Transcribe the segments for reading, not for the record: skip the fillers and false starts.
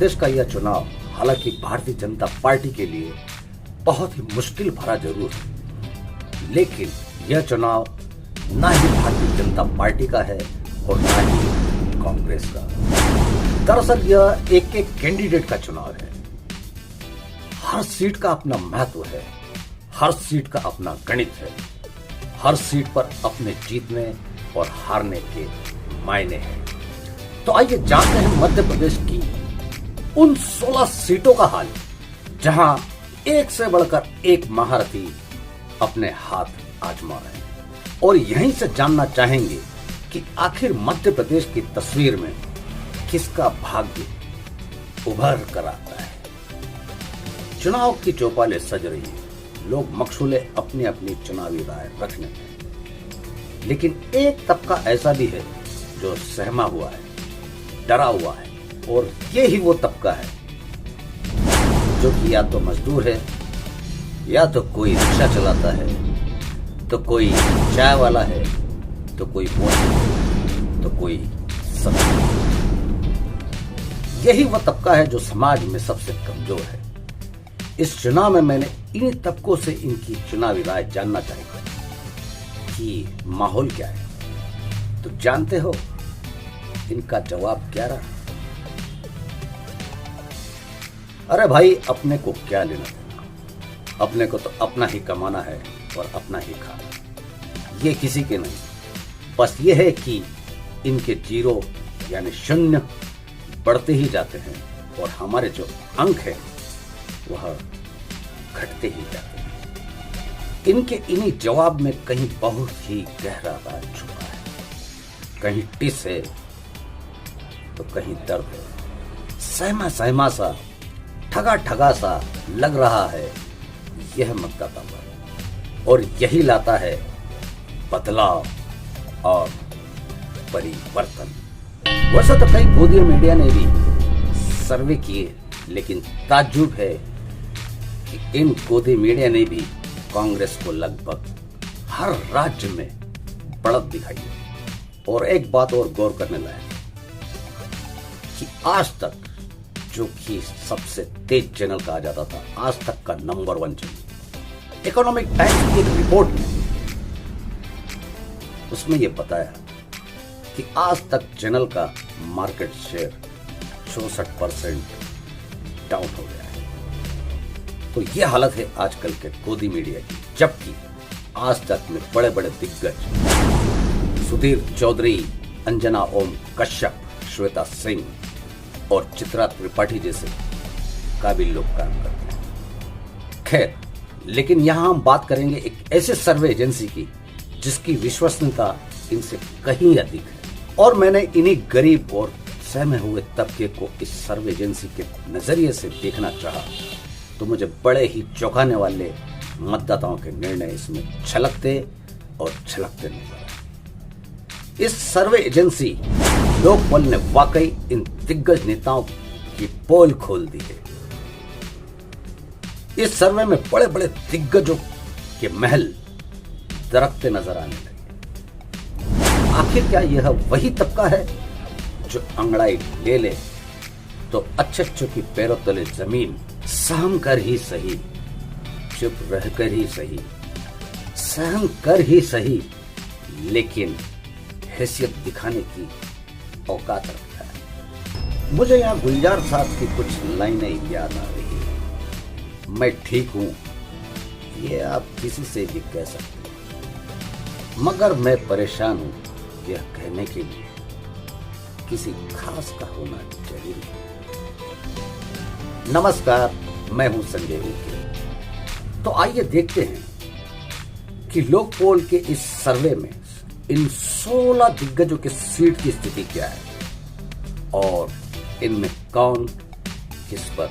प्रदेश का यह चुनाव हालांकि भारतीय जनता पार्टी के लिए बहुत ही मुश्किल भरा जरूर है, लेकिन यह चुनाव ना ही भारतीय जनता पार्टी का है और ना ही कांग्रेस का। दरअसल यह एक एक कैंडिडेट का चुनाव है। हर सीट का अपना महत्व है, हर सीट का अपना गणित है, हर सीट पर अपने जीतने और हारने के मायने हैं। तो आइए जानते हैं मध्य प्रदेश की उन 16 सीटों का हाल, जहां एक से बढ़कर एक महारथी अपने हाथ आजमा रहे हैं। और यहीं से जानना चाहेंगे कि आखिर मध्य प्रदेश की तस्वीर में किसका भाग्य उभर कर आता है। चुनाव की चौपालें सज रही है, लोग मकसूले अपनी अपनी चुनावी राय रखने हैं, लेकिन एक तबका ऐसा भी है जो सहमा हुआ है, डरा हुआ है, और ये ही वो तबका है जो कि या तो मजदूर है, या तो कोई रिक्शा चलाता है, तो कोई चाय वाला है, तो कोई मोची, तो कोई सब्जी। यही वह तबका है जो समाज में सबसे कमजोर है। इस चुनाव में मैंने इन तबकों से इनकी चुनावी राय जानना चाहेगा कि माहौल क्या है। तो जानते हो इनका जवाब क्या रहा? अरे भाई, अपने को क्या लेना देना, अपने को तो अपना ही कमाना है और अपना ही खाना, ये किसी के नहीं। बस ये है कि इनके जीरो यानी शून्य बढ़ते ही जाते हैं और हमारे जो अंक है वह घटते ही जाते हैं। इनके इन्हीं जवाब में कहीं बहुत ही गहरा राज छुपा है, कहीं टिस है तो कहीं दर्द है। सहमा सहमा सा, ठगा ठगा सा लग रहा है यह मतदाता पर, और यही लाता है बदलाव और परिवर्तन। वैसे तो कई गोदी मीडिया ने भी सर्वे किए, लेकिन ताज्जुब है कि इन गोदी मीडिया ने भी कांग्रेस को लगभग हर राज्य में बढ़त दिखाई है। और एक बात और गौर करने लायक कि आज तक जो कि सबसे तेज चैनल कहा जाता था, आज तक का नंबर 1 चैनल, इकोनॉमिक टाइम्स की एक रिपोर्ट में उसमें यह बताया कि आज तक चैनल का मार्केट शेयर 64% डाउन हो गया है। तो यह हालत है आजकल के गोदी मीडिया की, जबकि आज तक में बड़े बड़े दिग्गज सुधीर चौधरी, अंजना ओम कश्यप, श्वेता सिंह और चित्रा त्रिपाठी जैसे काबिल लोग काम करते हैं। खैर, लेकिन यहां हम बात करेंगे एक ऐसे सर्वे एजेंसी की जिसकी विश्वसनीयता इनसे कहीं अधिक है। और मैंने इन्हीं गरीब और सहमे हुए तबके को इस सर्वे एजेंसी के नजरिए से देखना चाहा, तो मुझे बड़े ही चौंकाने वाले मतदाताओं के निर्णय इसमें छलकते और छलकते नजर आए। इस सर्वे एजेंसी लोकपाल ने वाकई इन दिग्गज नेताओं की पोल खोल दी है। इस सर्वे में बड़े बड़े दिग्गजों के महल दरकते नजर आने लगे। आखिर क्या यह वही तबका है जो अंगड़ाई ले ले तो अच्छे अच्छों की पैरों तले जमीन सहम कर ही सही, चुप रहकर ही सही, सहम कर ही सही, लेकिन हैसियत दिखाने की औकात रखता है। मुझे यहाँ गुलजार साहब की कुछ लाइनें याद आ रही है। मैं ठीक हूं ये आप किसी से भी कह सकते हैं, मगर मैं परेशान हूं यह कहने के लिए किसी खास का होना जरूरी है। नमस्कार, मैं हूं संजय उके। तो आइए देखते हैं कि लोक पोल के इस सर्वे में इन 16 दिग्गजों के सीट की स्थिति क्या है और इनमें कौन किस पर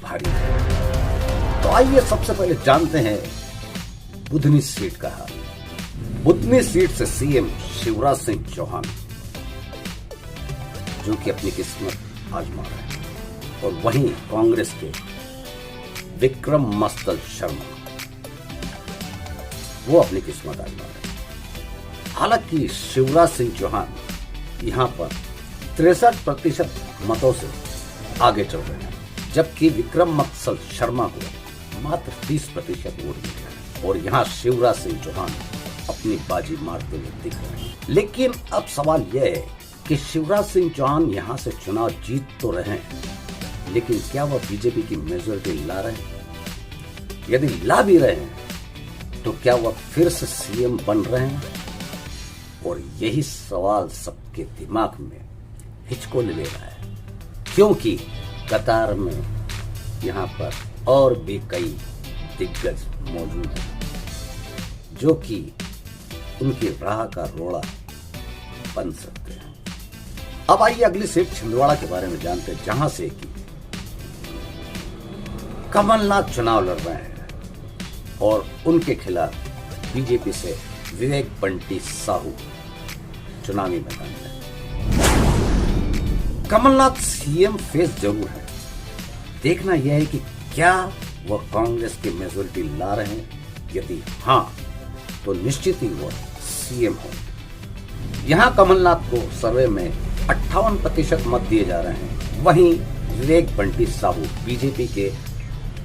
भारी है। तो आइए सबसे पहले जानते हैं बुधनी सीट का हाल। बुधनी सीट से सीएम शिवराज सिंह चौहान जो कि अपनी किस्मत आजमा रहे हैं, और वहीं कांग्रेस के विक्रम मस्तल शर्मा वो अपनी किस्मत आजमा रहे हैं। हालांकि शिवराज सिंह चौहान यहां पर 63% मतों से आगे चल रहे हैं, जबकि विक्रम मक्सल शर्मा को मात्र 30% वोट मिल रहे हैं और यहाँ शिवराज सिंह चौहान अपनी बाजी मारते हुए दिख रहे हैं। लेकिन अब सवाल यह है कि शिवराज सिंह चौहान यहाँ से चुनाव जीत तो रहे हैं, लेकिन क्या वह बीजेपी की मेजोरिटी ला रहे हैं? यदि ला भी रहे हैं तो क्या वह फिर से सीएम बन रहे हैं? और यही सवाल सबके दिमाग में हिचकोले ले रहा है, क्योंकि कतार में यहाँ पर और भी कई दिग्गज मौजूद हैं जो कि उनकी राह का रोड़ा बन सकते हैं। अब आइए अगली सीट छिंदवाड़ा के बारे में जानते हैं, जहां से कि कमलनाथ चुनाव लड़ रहे हैं और उनके खिलाफ बीजेपी से विवेक बंटी साहू चुनावी मैदान में। कमलनाथ सीएम फेस जरूर है, देखना यह है कि क्या वह कांग्रेस की मेजोरिटी ला रहे हैं। यदि हां तो निश्चित ही वह सीएम हो। यहां कमलनाथ को सर्वे में 58% मत दिए जा रहे हैं, वहीं विवेक बंटी साहू बीजेपी के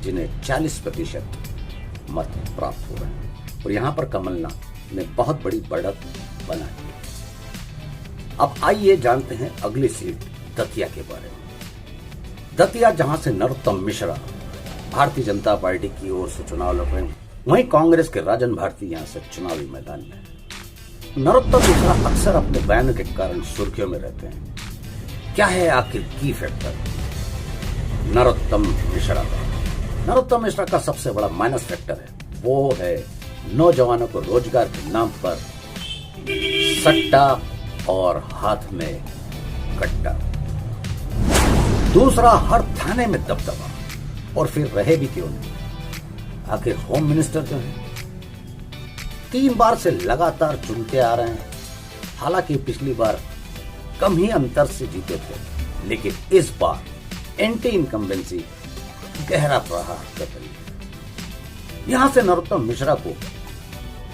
जिन्हें 40% मत प्राप्त हो रहे हैं और यहां पर कमलनाथ ने बहुत बड़ी बढ़त बनाई है। अब आइए जानते हैं अगली सीट दतिया के बारे में। दतिया जहां से नरोत्तम मिश्रा भारतीय जनता पार्टी की ओर से चुनाव लड़ रहे हैं, वहीं कांग्रेस के राजन भारती यहां से चुनावी मैदान में है। नरोत्तम मिश्रा अक्सर अपने बयान के कारण सुर्खियों में रहते हैं। क्या है आखिर की फैक्टर नरोत्तम मिश्रा का? नरोत्तम मिश्रा का सबसे बड़ा माइनस फैक्टर है, वो है नौजवानों को रोजगार के नाम पर सट्टा और हाथ में कट्टा। दूसरा, हर थाने में दबदबा, और फिर रहे भी क्यों नहीं, आखिर होम मिनिस्टर जो है 3 बार से लगातार चुनते आ रहे हैं। हालांकि पिछली बार कम ही अंतर से जीते थे, लेकिन इस बार एंटी इनकम्बेंसी गहरा प्रहार कर रही है। यहां से नरोत्तम मिश्रा को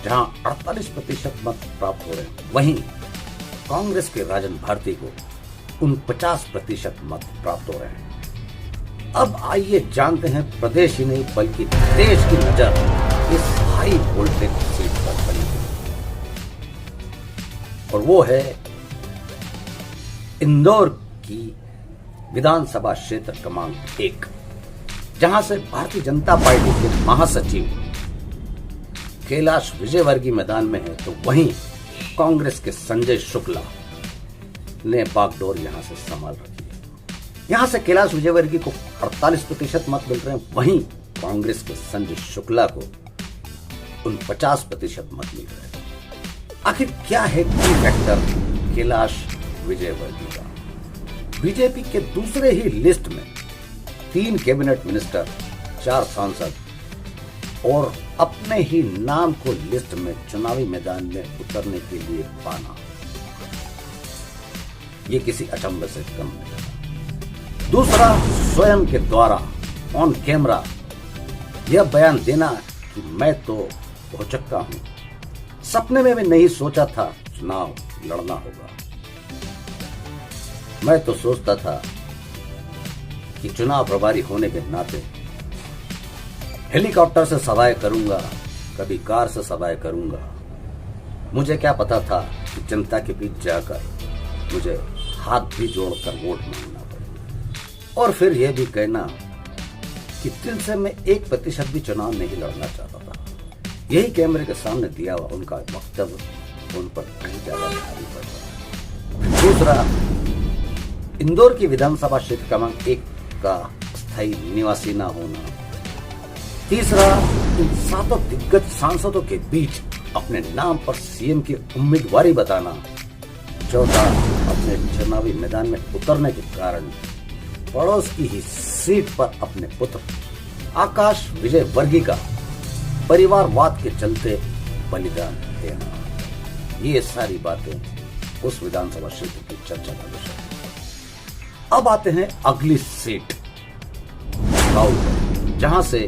जहां 48% मत प्राप्त हो रहे हैं, वहीं कांग्रेस के राजन भारती को 49% मत प्राप्त हो रहे हैं। अब आइए जानते हैं प्रदेश ही नहीं बल्कि देश की नजर इस हाई वोल्टेज सीट पर बनी है, और वो है इंदौर की विधानसभा क्षेत्र क्रमांक 1, जहां से भारतीय जनता पार्टी के महासचिव कैलाश विजयवर्गीय मैदान में है, तो वहीं कांग्रेस के संजय शुक्ला ने बागडोर यहां से संभाल रखी है। यहां से कैलाश विजयवर्गीय को 48% मत मिल रहे हैं, वहीं कांग्रेस के संजय शुक्ला को 49% मत मिल रहे हैं। आखिर क्या है की फैक्टर कैलाश विजयवर्गीय का? बीजेपी के दूसरे ही लिस्ट में 3 कैबिनेट मिनिस्टर, 4 सांसद और अपने ही नाम को लिस्ट में चुनावी मैदान में उतरने के लिए पाना, ये किसी अचंभे से कम नहीं। दूसरा, स्वयं के द्वारा ऑन कैमरा यह बयान देना कि मैं तो हो चुका हूं, सपने में भी नहीं सोचा था चुनाव लड़ना होगा। मैं तो सोचता था कि चुनाव प्रभारी होने के नाते हेलीकॉप्टर से सवारी करूंगा, कभी कार से सवारी करूंगा। मुझे क्या पता था कि जनता के बीच जाकर मुझे हाथ भी जोड़कर वोट मांगना पड़ेगा, और फिर यह भी कहना कि दिल से मैं 1% भी चुनाव नहीं लड़ना चाहता था। यही कैमरे के सामने दिया हुआ उनका वक्तव्य उन पर कहीं ज्यादा भारी पड़ रहा। दूसरा, इंदौर की विधानसभा क्षेत्र क्रमांक 1 का स्थायी निवासी न होना। तीसरा, इन 7 दिग्गज सांसदों के बीच अपने नाम पर सीएम की उम्मीदवारी बताना। चौथा, अपने चुनावी मैदान में उतरने के कारण पड़ोस की ही सीट पर अपने पुत्र आकाश विजयवर्गीय का परिवारवाद के चलते बलिदान देना। ये सारी बातें उस विधानसभा क्षेत्र की चर्चा का विषय है। अब आते हैं अगली सीट राउर, जहां से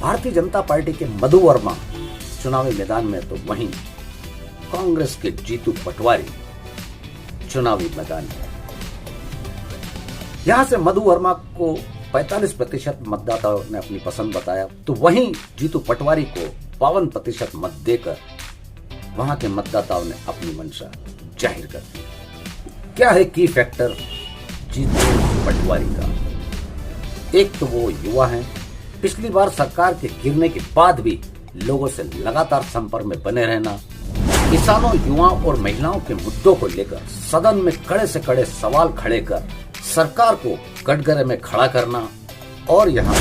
भारतीय जनता पार्टी के मधु वर्मा चुनावी मैदान में, तो वहीं कांग्रेस के जीतू पटवारी चुनावी मैदान में। यहां से मधु वर्मा को 45% मतदाताओं ने अपनी पसंद बताया, तो वहीं जीतू पटवारी को 52% मत देकर वहां के मतदाताओं ने अपनी मंशा जाहिर कर दी। क्या है की फैक्टर जीतू पटवारी का? एक तो वो युवा हैं, पिछली बार सरकार के गिरने के बाद भी लोगों से लगातार संपर्क में बने रहना, किसानों, युवाओं और महिलाओं के मुद्दों को लेकर सदन में कड़े से कड़े सवाल खड़े कर सरकार को कटघरे में खड़ा करना, और यहाँ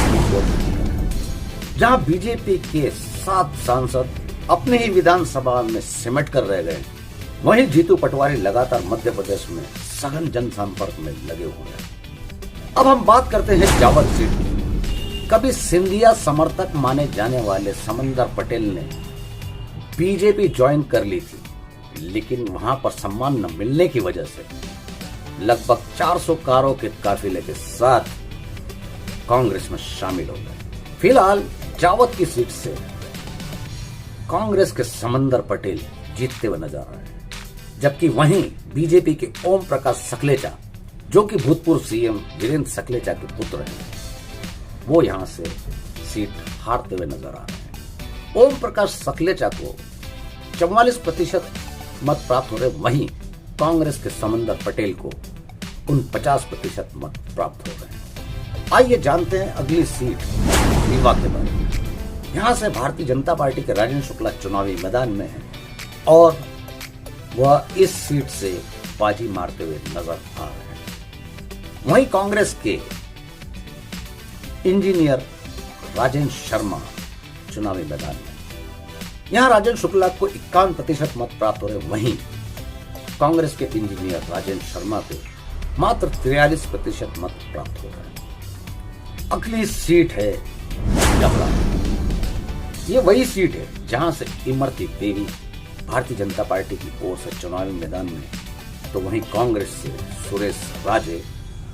जहाँ बीजेपी के 7 सांसद अपने ही विधानसभा में सिमट कर रह गए, वहीं जीतू पटवारी लगातार मध्य प्रदेश में सघन जनसंपर्क में लगे हुए हैं। अब हम बात करते हैं जावद सीट की। कभी सिंधिया समर्थक माने जाने वाले समंदर पटेल ने बीजेपी ज्वाइन कर ली थी, लेकिन वहां पर सम्मान न मिलने की वजह से लगभग 400 कारों के काफिले के साथ कांग्रेस में शामिल हो गए। फिलहाल जावद की सीट से कांग्रेस के समंदर पटेल जीतते हुए नजर आ रहे हैं, जबकि वहीं बीजेपी के ओम प्रकाश सकलेचा, जो कि भूतपूर्व सीएम वीरेंद्र सकलेचा के पुत्र हैं, वो यहां से सीट हारते हुए नजर आ रहे हैं। ओम प्रकाश सकलेचा को 44% मत प्राप्त हो रहे, वहीं कांग्रेस के समंदर पटेल को 49% मत प्राप्त हो रहे हैं। आइए जानते हैं अगली सीट रीवा के बारे में। यहां से भारतीय जनता पार्टी के राजेंद्र शुक्ला चुनावी मैदान में है और वह इस सीट से बाजी मारते हुए नजर आ रहे हैं। वहीं कांग्रेस के इंजीनियर राजेंद्र शर्मा चुनावी मैदान में, यहां राजेंद्र शुक्ला को 51% मत प्राप्त हो रहे, वहीं कांग्रेस के इंजीनियर राजेंद्र शर्मा को मात्र 43% मत प्राप्त हो रहे हैं। अगली सीट है डबरा। ये वही सीट है जहां से इमरती देवी भारतीय जनता पार्टी की ओर से चुनावी मैदान में, तो वहीं कांग्रेस से सुरेश राजे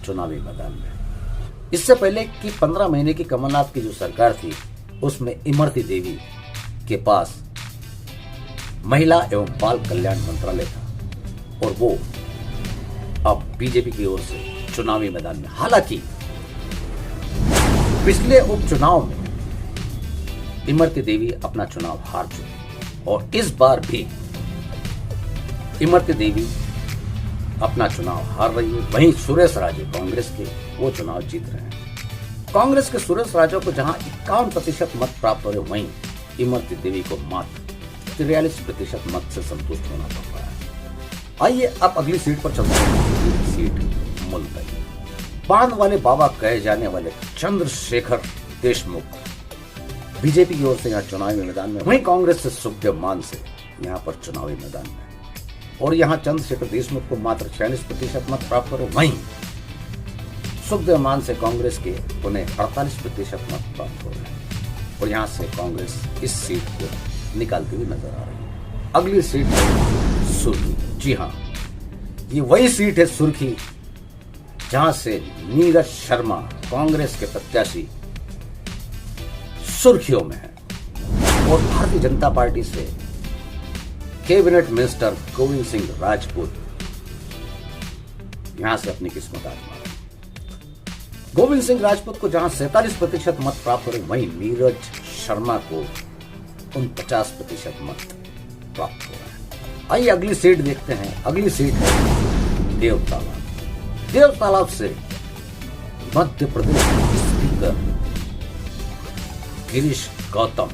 चुनावी मैदान में। इससे पहले कि 15 महीने की कमलनाथ की जो सरकार थी, उसमें इमरती देवी के पास महिला एवं बाल कल्याण मंत्रालय था और वो अब बीजेपी की ओर से चुनावी मैदान में। हालांकि पिछले उपचुनाव में इमरती देवी अपना चुनाव हार चुकी और इस बार भी इमरती देवी अपना चुनाव हार रही है। वहीं सुरेश राजे कांग्रेस के वो चुनाव जीत रहे हैं। कांग्रेस के सुरेश राजे को जहां 51% मत प्राप्त हो रहे, वहीं इमरती देवी को मात्र 43% मत से संतुष्ट होना पड़ रहा है। आइए अब अगली सीट पर चलते हैं। सीट मुल्ताई। बांध वाले बाबा कहे जाने वाले चंद्रशेखर देशमुख बीजेपी की ओर से यहाँ चुनावी मैदान में, वहीं कांग्रेस से सुखदेव मान से यहाँ पर चुनावी मैदान में, और यहाँ चंद्रशेखर देशमुख को मात्र 46% मत प्राप्त हो रहे, वहीं सुखदेव मान से कांग्रेस के उन्हें 48% मत प्राप्त हो रहे हैं और यहाँ से कांग्रेस इस सीट को निकालती हुई नजर आ रही है। अगली सीट है सुर्खी। जी हाँ, ये वही सीट है सुर्खी जहां से नीरज शर्मा कांग्रेस के प्रत्याशी सुर्खियों में है और भारतीय जनता पार्टी से कैबिनेट मिनिस्टर गोविंद सिंह राजपूत यहां से अपनी किस्मत आजमा। गोविंद सिंह राजपूत को जहां 47% मत प्राप्त हो रहे, वहीं नीरज शर्मा को 49% मत प्राप्त हो रहा है। आइए अगली सीट देखते हैं। अगली सीट है देव तालाब। देव तालाब से मध्य प्रदेश के स्पीकर गिरीश गौतम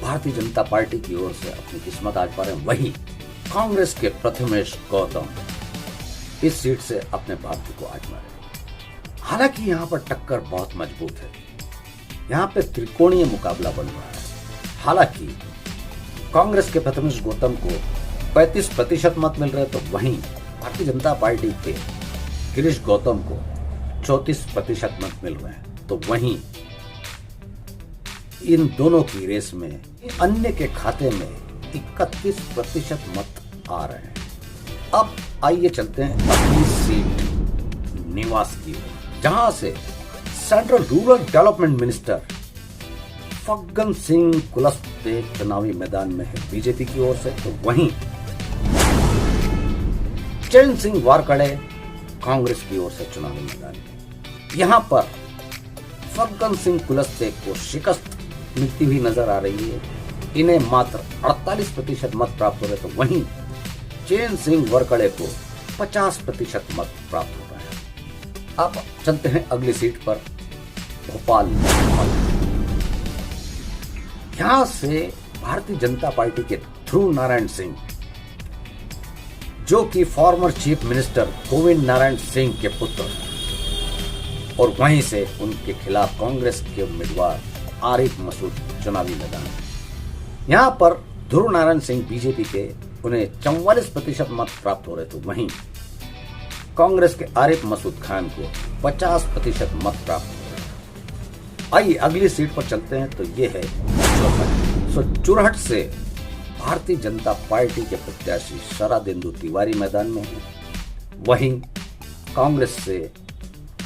भारतीय जनता पार्टी की ओर से अपनी किस्मत आजमा रहे हैं, वहीं कांग्रेस के प्रथमेश गौतम इस सीट से अपने भाग्य को आजमा रहे हैं। हालांकि यहां पर टक्कर बहुत मजबूत है, यहां पे त्रिकोणीय मुकाबला बन रहा है। हालांकि कांग्रेस के प्रथमेश गौतम को 35% मत मिल रहे, तो वहीं भारतीय जनता पार्टी के गिरीश गौतम को 34% मत मिल रहे हैं। तो वहीं इन दोनों की रेस में अन्य के खाते में 31% मत आ रहे हैं। अब आइए चलते हैं अगली सीट निवास की ओर, जहां से central rural development minister Faggan Singh Kulaste चुनावी मैदान में है बीजेपी की ओर से, तो वहीं चैन सिंह वारकड़े कांग्रेस की ओर से चुनावी मैदान में। यहां पर फग्गन सिंह कुलस्ते को शिकस्त मिलती हुई नजर आ रही है। इन्हें मात्र 48% मत प्राप्त हो रहे, तो वहीं चैन सिंह वरकड़े को 50% मत प्राप्त हो रहे हैं। अब चलते हैं अगली सीट पर, भोपाल। यहां से भारतीय जनता पार्टी के ध्रुव नारायण सिंह, जो कि former chief minister Govind Narayan Singh के पुत्र, और वहीं से उनके खिलाफ कांग्रेस के उम्मीदवार आरिफ मसूद चुनावी मैदान। यहां पर ध्रुव नारायण सिंह बीजेपी के, उन्हें 44% मत प्राप्त हो रहे, तो वहीं कांग्रेस के आरिफ मसूद खान को 50% मत प्राप्त हो रहे। आइए अगली सीट पर चलते हैं, तो ये है चुरहट से भारतीय जनता पार्टी के प्रत्याशी शरदेंदु तिवारी मैदान में है। वहीं कांग्रेस से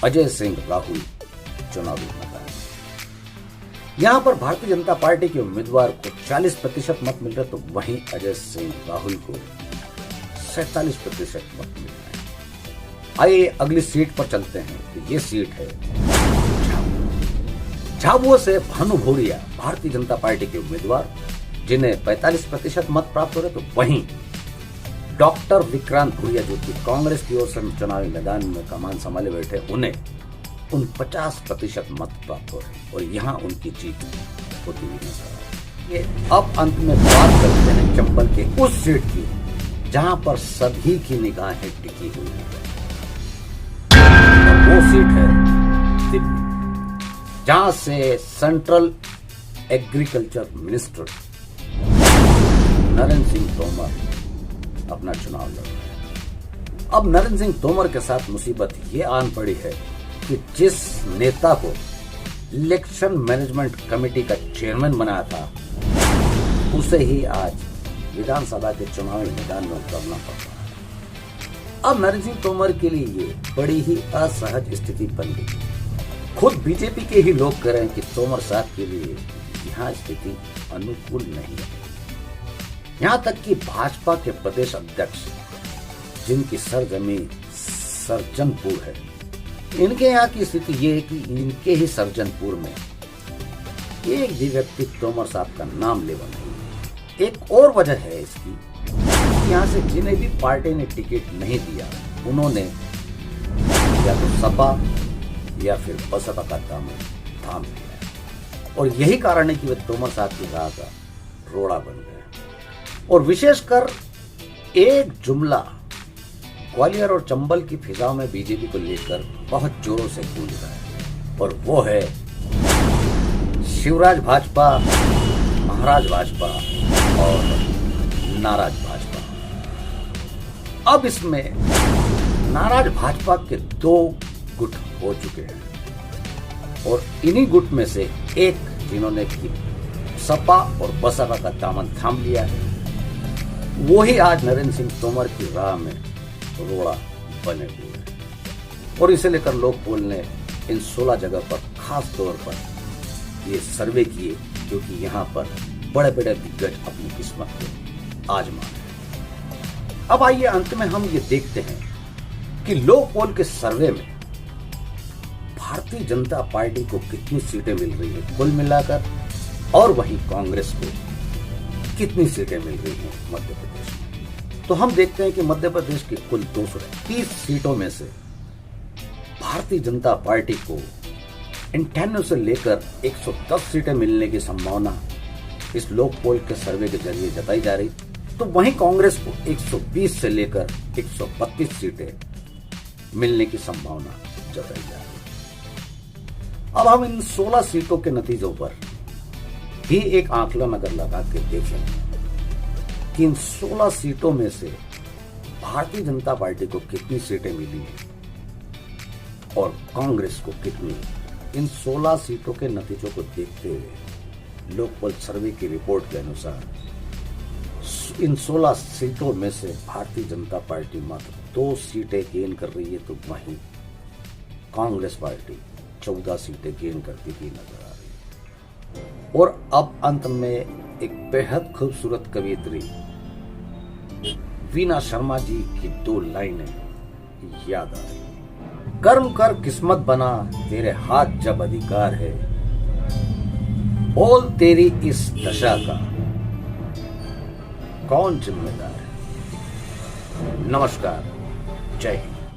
अजय सिंह राहुल चुनावी मैदान में। यहां पर भारतीय जनता पार्टी के उम्मीदवार को 40% मत मिल रहे, तो वहीं अजय सिंह राहुल को 47% मत मिल रहे हैं। आइए अगली सीट पर चलते हैं, तो ये सीट है झाबुआ से भानु भूरिया, भारतीय जनता पार्टी के उम्मीदवार, जिन्हें 45% मत प्राप्त हो रहे, तो वहीं डॉक्टर विक्रांत भूरिया, जो कि कांग्रेस की ओर से चुनावी मैदान में कमान संभाले बैठे, उन्हें 49% मत प्राप्त हो रहे, और यहां उनकी जीत होती हुई नजर आ रही है। अब अंत में बात करते हैं चंबल के उस सीट की, जहां पर सभी की निगाहें टिकी हुई है। वो सीट है दिल्ली, जहां से central agriculture minister Narendra Singh Tomar अपना चुनाव लड़ रहे हैं। अब नरेंद्र सिंह तोमर के साथ मुसीबत ये आन पड़ी है कि जिस नेता को इलेक्शन मैनेजमेंट कमेटी का चेयरमैन बनाया था, उसे ही आज विधानसभा के चुनावी मैदान में उतरना पड़ रहा है। अब नरेंद्र सिंह तोमर के लिए ये बड़ी ही असहज स्थिति बन गई। खुद बीजेपी के ही लोग कह रहे हैं कि तोमर साहब के लिए यहाँ स्थिति अनुकूल नहीं है। यहाँ तक कि भाजपा के प्रदेश अध्यक्ष, जिनकी सरजमी सरजनपुर है, इनके यहाँ की स्थिति ये है कि इनके ही सरजनपुर में एक भी व्यक्ति तोमर साहब का नाम लेवा नहीं है। एक और वजह है इसकी, यहाँ से जिन्हें भी पार्टी ने टिकट नहीं दिया, उन्होंने या तो सपा या फिर बसपा का दामन थाम लिया, और यही कारण है कि वे तोमर साहब की राह का रोड़ा बन गए। और विशेषकर एक जुमला ग्वालियर और चंबल की फिजाओं में बीजेपी को लेकर बहुत जोरों से गूंज रहा है, और वो है शिवराज भाजपा, महाराज भाजपा और नाराज भाजपा। अब इसमें नाराज भाजपा के 2 गुट हो चुके हैं, और इन्हीं गुट में से एक, जिन्होंने सपा और बसपा का दामन थाम लिया है, वो ही आज नरेंद्र सिंह तोमर की राह में रोड़ा बने हुए हैं। और इसे लेकर लोग बोलने इन 16 जगह पर खास तौर पर ये सर्वे किए, क्योंकि यहाँ पर बड़े बड़े दिग्गज अपनी किस्मत को आजमा रहे हैं। अब आइए अंत में हम ये देखते हैं कि लोक पोल के सर्वे में भारतीय जनता पार्टी को कितनी सीटें मिल रही है कुल मिलाकर, और वहीं कांग्रेस को कितनी सीटें मिल रही हैं मध्य प्रदेश में। तो हम देखते हैं कि मध्य प्रदेश की कुल 230 सीटों में से भारतीय जनता पार्टी को 98 से लेकर 110 सीटें मिलने की संभावना इस लोक पोल के सर्वे के जरिए जताई जा रही, तो वहीं कांग्रेस को 120 से लेकर 132 सीटें मिलने की संभावना जताई जा रही। अब हम इन 16 सीटों के नतीजों पर भी एक आकलन अगर लगा के देखें कि इन 16 सीटों में से भारतीय जनता पार्टी को कितनी सीटें मिली हैं और कांग्रेस को कितनी, इन 16 सीटों के नतीजों को देखते हुए लोकपाल सर्वे की रिपोर्ट के अनुसार इन 16 सीटों में से भारतीय जनता पार्टी मात्र 2 सीटें गेन कर रही है, तो वहीं कांग्रेस पार्टी 14 सीटें गेन करती हुई नजर आ रही है। और अब अंत में एक बेहद खूबसूरत कवियत्री वीना शर्मा जी की 2 लाइनें याद आ रही। कर्म कर किस्मत बना, तेरे हाथ जब अधिकार है। बोल तेरी इस दशा का कौन जिम्मेदार है। नमस्कार, जय हिंद।